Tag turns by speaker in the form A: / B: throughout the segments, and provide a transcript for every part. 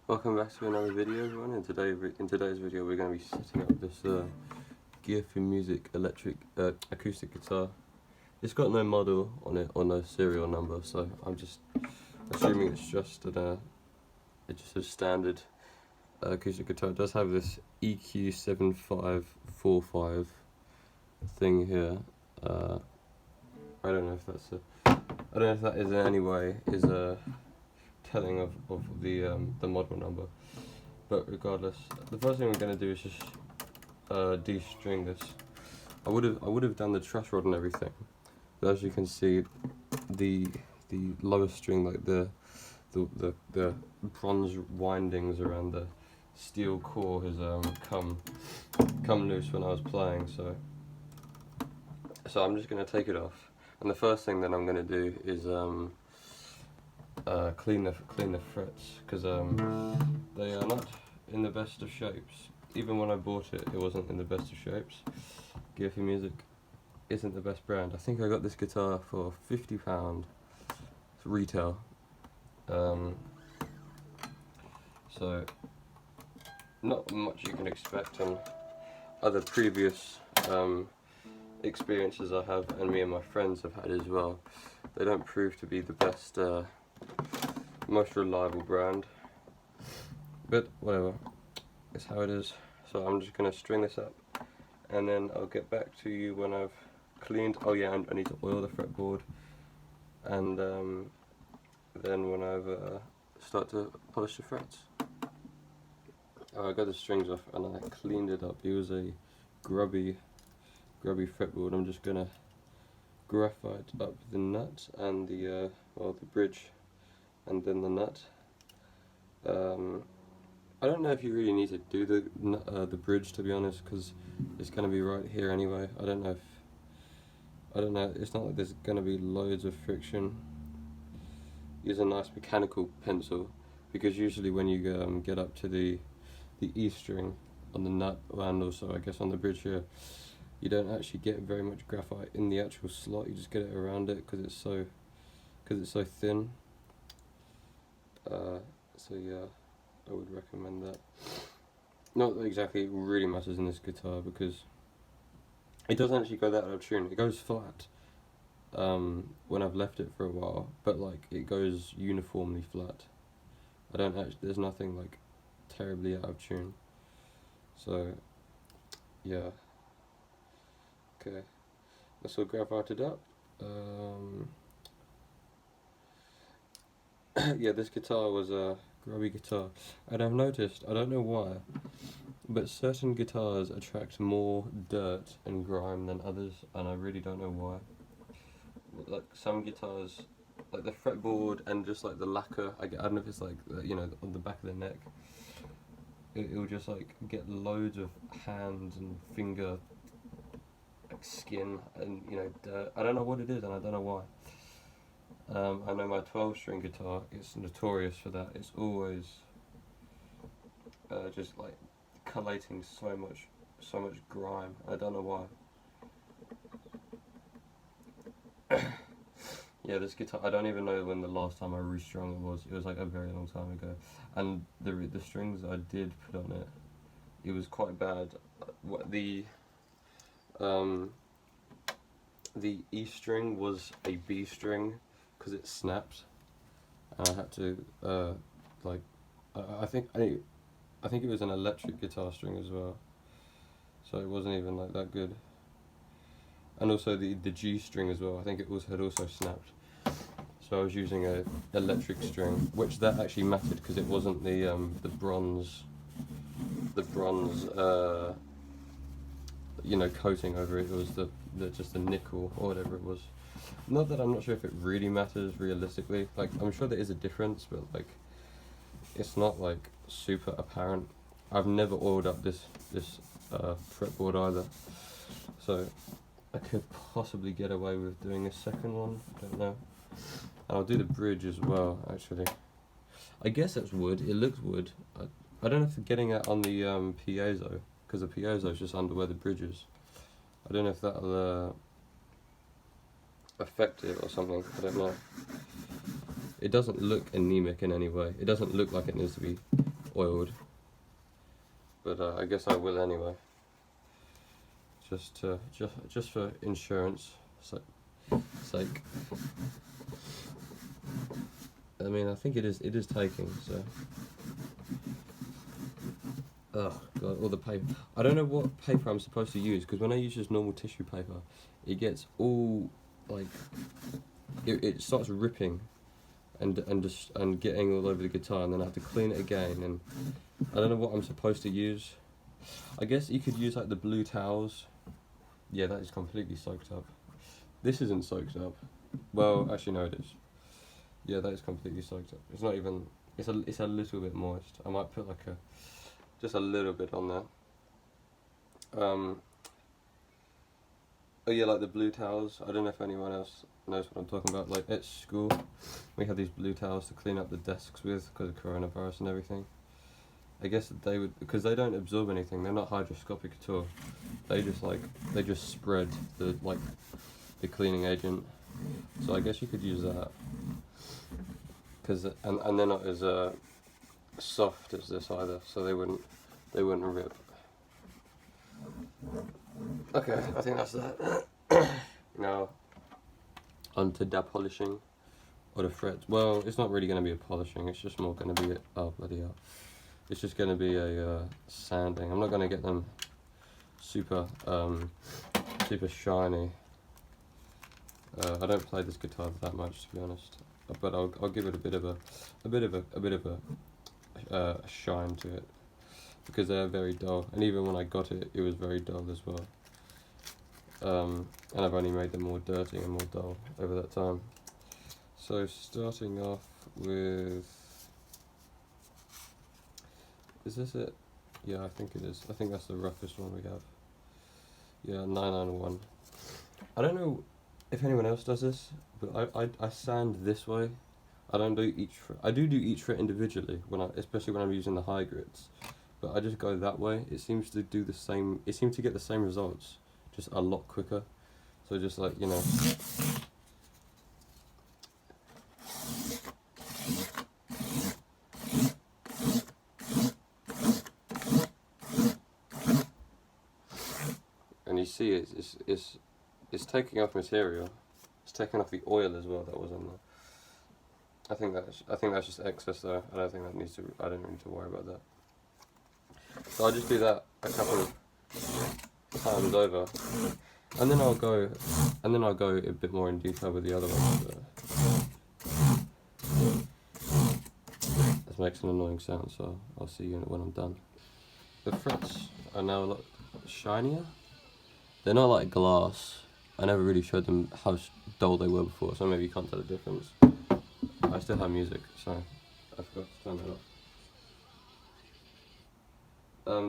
A: Welcome back to another video, everyone. In today's video, we're going to be setting up this Gear4Music electric acoustic guitar. It's got no model on it or no serial number, so I'm just assuming it's just a standard acoustic guitar. It does have this EQ7545 thing here. I don't know if that is in any way telling of the model number, but regardless, the first thing we're going to do is just de-string this. I would have done the truss rod and everything, but as you can see, the lower string, like the bronze windings around the steel core, has come loose when I was playing. So I'm just going to take it off, and the first thing that I'm going to do is clean the frets, because they are not in the best of shapes. Even when I bought it, it wasn't in the best of shapes. Gear4Music isn't the best brand. I think I got this guitar for £50 retail. So not much you can expect on other previous experiences I have, and me and my friends have had as well. They don't prove to be the best, most reliable brand, but whatever, it's how it is. So I'm just going to string this up, and then I'll get back to you when I've cleaned. Oh yeah, and I need to oil the fretboard, and then when I've start to polish the frets. I got the strings off and I cleaned it up. It was a grubby fretboard. I'm just gonna graphite up the nut and the bridge, and then the nut. I don't know if you really need to do the bridge, to be honest, because it's gonna be right here anyway. I don't know. It's not like there's gonna be loads of friction. Use a nice mechanical pencil, because usually when you get up to the E string on the nut, and also I guess on the bridge here, you don't actually get very much graphite in the actual slot. You just get it around it because it's so thin. So yeah, I would recommend that. Not that exactly it really matters in this guitar, because it doesn't actually go that out of tune. It goes flat when I've left it for a while, but like it goes uniformly flat. There's nothing like terribly out of tune. So yeah. Okay, that's all graphited up. Yeah, this guitar was a grubby guitar, and I've noticed, I don't know why, but certain guitars attract more dirt and grime than others, and I really don't know why. Like some guitars, like the fretboard and just like the lacquer, I don't know if it's like, on the back of the neck, it will just like get loads of hand and finger skin and dirt. I don't know what it is, and I don't know why. I know my 12-string guitar is notorious for that. It's always just like collating so much grime. I don't know why. Yeah, this guitar, I don't even know when the last time I restrung it was. It was like a very long time ago, and the strings I did put on it, it was quite bad. The E string was a B string because it snapped, and I had to I think it was an electric guitar string as well, so it wasn't even like that good. And also the G string as well, I think it had also snapped. So I was using a electric string, which that actually mattered because it wasn't the bronze coating over it. It was just the nickel or whatever it was. Not that I'm not sure if it really matters realistically. Like, I'm sure there is a difference, but like it's not like super apparent. I've never oiled up this fretboard either, so I could possibly get away with doing a second one. I don't know. And I'll do the bridge as well, actually. I guess that's wood. It looks wood. I don't know if getting that on the piezo, because the piezo is just under where the bridge is. I don't know if that'll affect it or something. I don't know. It doesn't look anemic in any way. It doesn't look like it needs to be oiled, but I guess I will anyway. Just for insurance sake. I mean, I think it is taking, so. Oh god, all the paper. I don't know what paper I'm supposed to use, because when I use just normal tissue paper, it gets all like it starts ripping and getting all over the guitar, and then I have to clean it again, and I don't know what I'm supposed to use. I guess you could use like the blue towels. Yeah, that is completely soaked up. This isn't soaked up. Well, actually no, it is. Yeah, that is completely soaked up. It's not even. It's a little bit moist. I might put like just a little bit on there. Oh yeah, like the blue towels. I don't know if anyone else knows what I'm talking about. Like at school, we had these blue towels to clean up the desks with because of coronavirus and everything. I guess that they would, because they don't absorb anything. They're not hygroscopic at all. They just spread the cleaning agent. So I guess you could use that. And they're not as soft as this either, so they wouldn't rip. Okay, I think that's that. Now, onto polishing, or the frets. Well, it's not really going to be a polishing. It's just more going to be oh bloody hell. It's just going to be a sanding. I'm not going to get them super shiny. I don't play this guitar that much, to be honest, but I'll give it a bit of a shine to it, because they're very dull, and even when I got it, it was very dull as well. And I've only made them more dirty and more dull over that time. So starting off with, is this it? Yeah, I think it is. I think that's the roughest one we have. Yeah, 991. I don't know if anyone else does this, but I sand this way. I don't do each fret. I do each fret individually, especially when I'm using the high grits. But I just go that way. It seems to do the same. It seems to get the same results, just a lot quicker. So just like, you know. And you see, it's taking off material. It's taking off the oil as well that was on there. I think that's just excess though. I don't need to worry about that. So I'll just do that a couple of times over, and then I'll go a bit more in detail with the other ones. This makes an annoying sound, so I'll see you when I'm done. The frets are now a lot shinier. They're not like glass. I never really showed them how dull they were before, so maybe you can't tell the difference. I still have music, so I forgot to turn that off.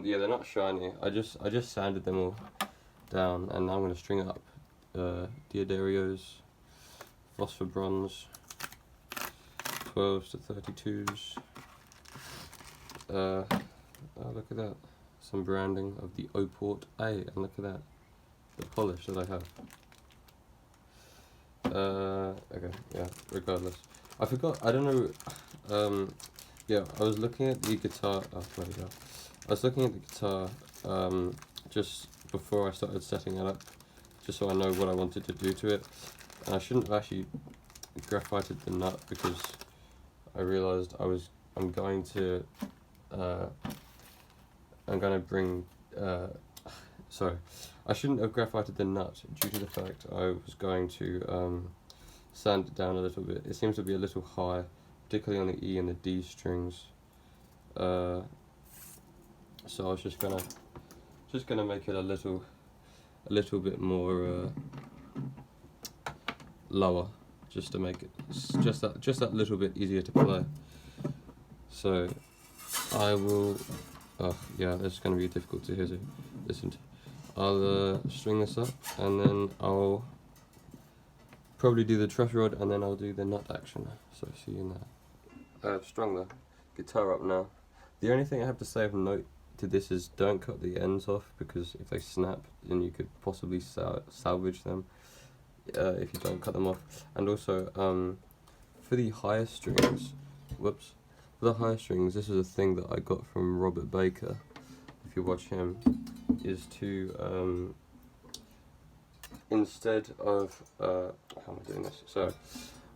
A: Yeah, they're not shiny. I just sanded them all down, and now I'm going to string up Diodarios, phosphor bronze, 12s to 32s. Oh, look at that. Some branding of the O-Port A, and look at that. The polish that I have. Okay, yeah, regardless. I forgot, I don't know, yeah, I was looking at the guitar, oh, bloody hell. I was looking at the guitar, just before I started setting it up, just so I know what I wanted to do to it. And I shouldn't have actually graphited the nut, because I realised I'm going to bring, sorry, I shouldn't have graphited the nut due to the fact I was going to sand it down a little bit. It seems to be a little high, particularly on the E and the D strings. So I was just gonna make it a little bit more lower, just to make it just that little bit easier to play. So I will. Oh yeah, this is gonna be difficult to hear to listen to. I'll string this up, and then I'll probably do the truss rod, and then I'll do the nut action. So see you in that. I've strung the guitar up now. The only thing I have to say of note to this is don't cut the ends off, because if they snap, then you could possibly salvage them if you don't cut them off. And also, for the higher strings, For the high strings, this is a thing that I got from Robert Baker, if you watch him, is to, instead of, how am I doing this? So,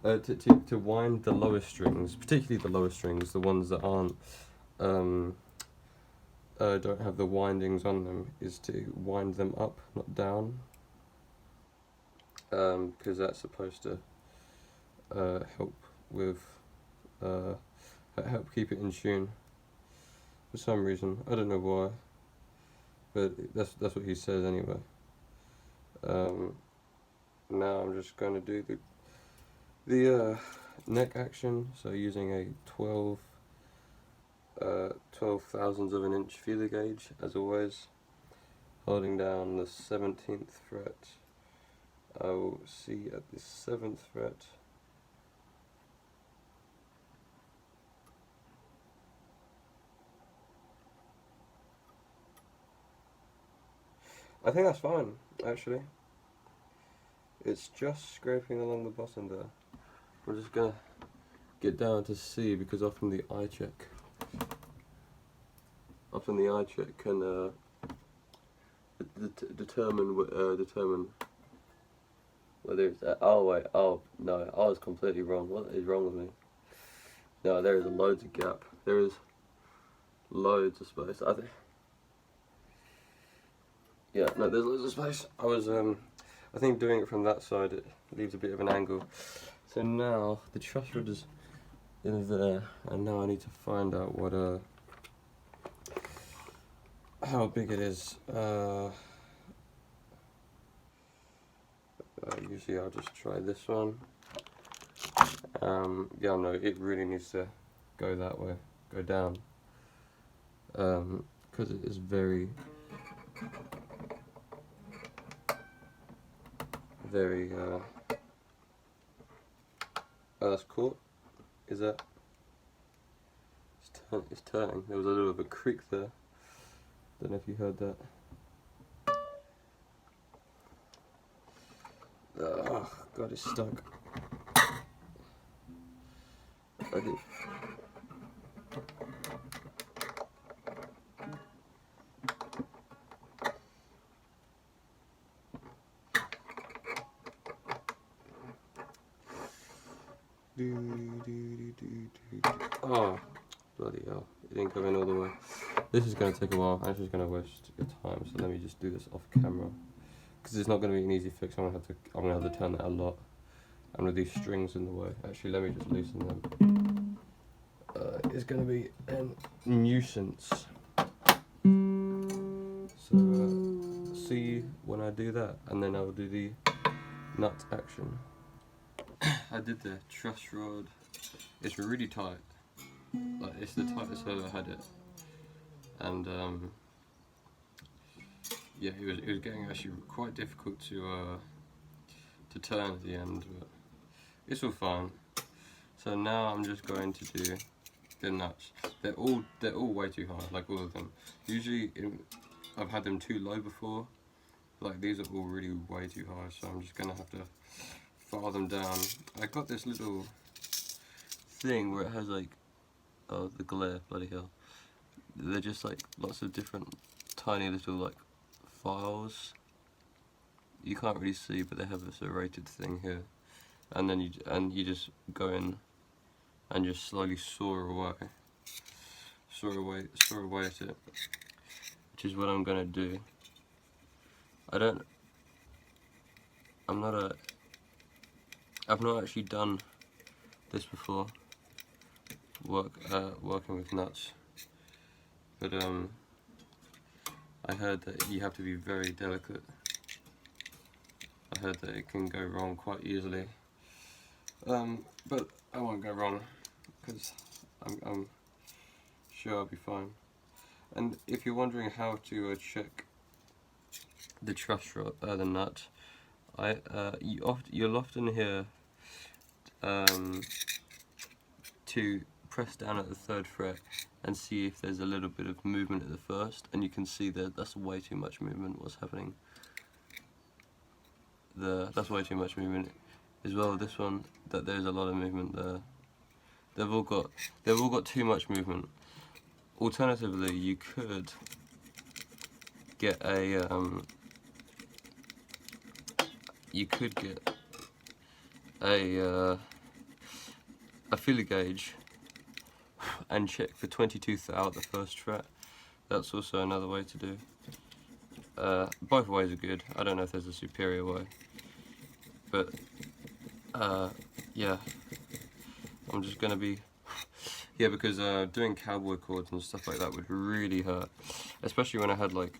A: to wind the lower strings, particularly the lower strings, the ones that aren't, don't have the windings on them, is to wind them up, not down, because that's supposed to help with, help keep it in tune. For some reason, I don't know why, but that's what he says anyway. Now I'm just going to do the neck action. So using a 12 thousandths of an inch feeler gauge, as always, holding down the 17th fret. I will see at the 7th fret. I think that's fine, actually. It's just scraping along the bottom there. We're just gonna get down to C, because often the eye check can determine whether it's oh wait, oh no, I was completely wrong. What is wrong with me? No, there is loads of gap. There is loads of space. I think. Yeah, no, there's loads of space. I think doing it from that side, it leaves a bit of an angle. So now the truss rod is in there, and now I need to find out what how big it is. Usually I'll just try this one. Yeah, no, it really needs to go that way, go down, because it is very oh, that's cool. Is that? It's turning. There was a little bit of a creak there. Don't know if you heard that. Oh god, it's stuck. Okay. Oh, bloody hell. It didn't go in all the way. This is going to take a while. I'm just going to waste your time, so let me just do this off camera. Because it's not going to be an easy fix. I'm going to have to turn that a lot. And with these strings in the way. Actually, let me just loosen them. It's going to be a nuisance. So, see you when I do that. And then I'll do the nut action. I did the truss rod. It's really tight. Like, it's the tightest I've ever had it. And yeah, it was getting actually quite difficult to turn at the end, but it's all fine. So now I'm just going to do the nuts. They're all way too high, like all of them. Usually I've had them too low before. Like, these are all really way too high, so I'm just gonna have to file them down. I got this little thing where it has like, oh, the glare, bloody hell. They're just like lots of different tiny little like files. You can't really see, but they have this serrated thing here, and then you just go in and just slowly saw away at it, which is what I'm gonna do. I've not actually done this before, working with nuts, but I heard that you have to be very delicate. I heard that it can go wrong quite easily, but I won't go wrong, because I'm sure I'll be fine. And if you're wondering how to check the truss rod, the nut, you'll often hear to press down at the 3rd fret and see if there's a little bit of movement at the 1st, and you can see that that's way too much movement. What's happening? That's way too much movement. As well, this one, that there's a lot of movement there. they've all got too much movement. Alternatively, you could get a feeler gauge and check for 22 throughout the first fret. That's also another way to do. Both ways are good. I don't know if there's a superior way, but yeah, I'm just gonna be because doing cowboy chords and stuff like that would really hurt, especially when I had like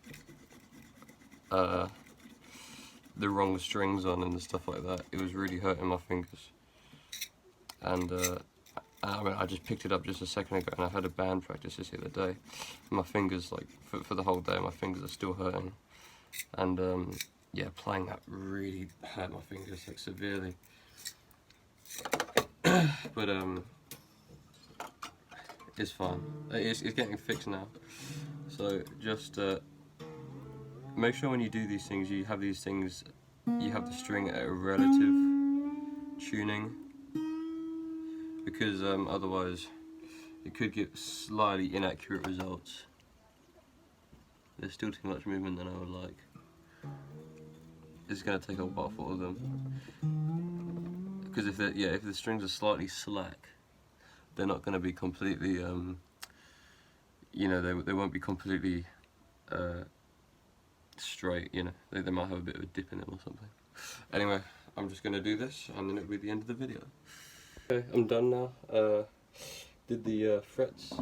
A: the wrong strings on and stuff like that. It was really hurting my fingers, and I mean, I just picked it up just a second ago, and I had a band practice this the other day. My fingers, like for the whole day, my fingers are still hurting, and yeah, playing that really hurt my fingers like severely. But it's fine. It's getting fixed now. So just make sure when you do these things, you have the string at a relative tuning, because otherwise it could give slightly inaccurate results. There's still too much movement than I would like. It's going to take a while for all of them, because if the strings are slightly slack, they're not going to be completely you know, they won't be completely straight, you know, they might have a bit of a dip in them or something. Anyway, I'm just going to do this and then it'll be the end of the video. Okay, I'm done now. Did the frets,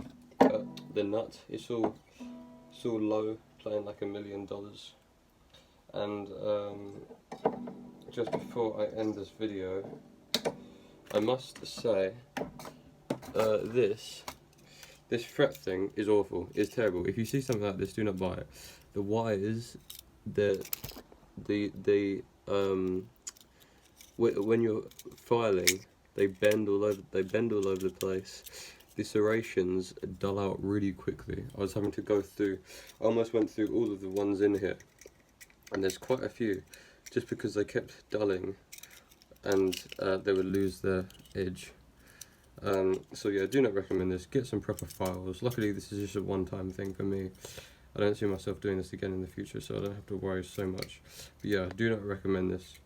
A: the nut, it's all low, playing like $1 million. And just before I end this video, I must say this fret thing is awful. It's terrible. If you see something like this, do not buy it. The wires, when you're filing, they bend all over the place. The serrations dull out really quickly. I was having to go through, I almost went through all of the ones in here, and there's quite a few, just because they kept dulling, and they would lose their edge. So yeah, do not recommend this. Get some proper files. Luckily this is just a one-time thing for me. I don't see myself doing this again in the future, so I don't have to worry so much. But yeah, do not recommend this.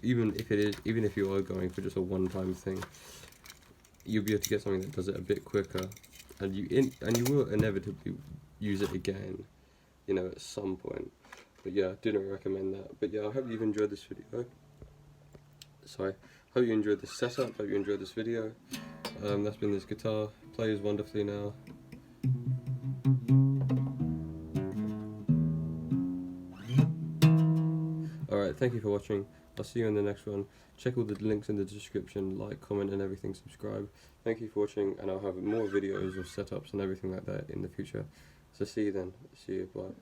A: Even if you are going for just a one-time thing, you'll be able to get something that does it a bit quicker, and you will inevitably use it again, you know, at some point. But yeah, do not recommend that. But yeah, I hope you've enjoyed this video. Sorry. Hope you enjoyed this setup, hope you enjoyed this video. That's been this guitar, plays wonderfully now. Alright, thank you for watching. I'll see you in the next one. Check all the links in the description, like, comment and everything, subscribe. Thank you for watching, and I'll have more videos of setups and everything like that in the future. So see you then. See you, bye.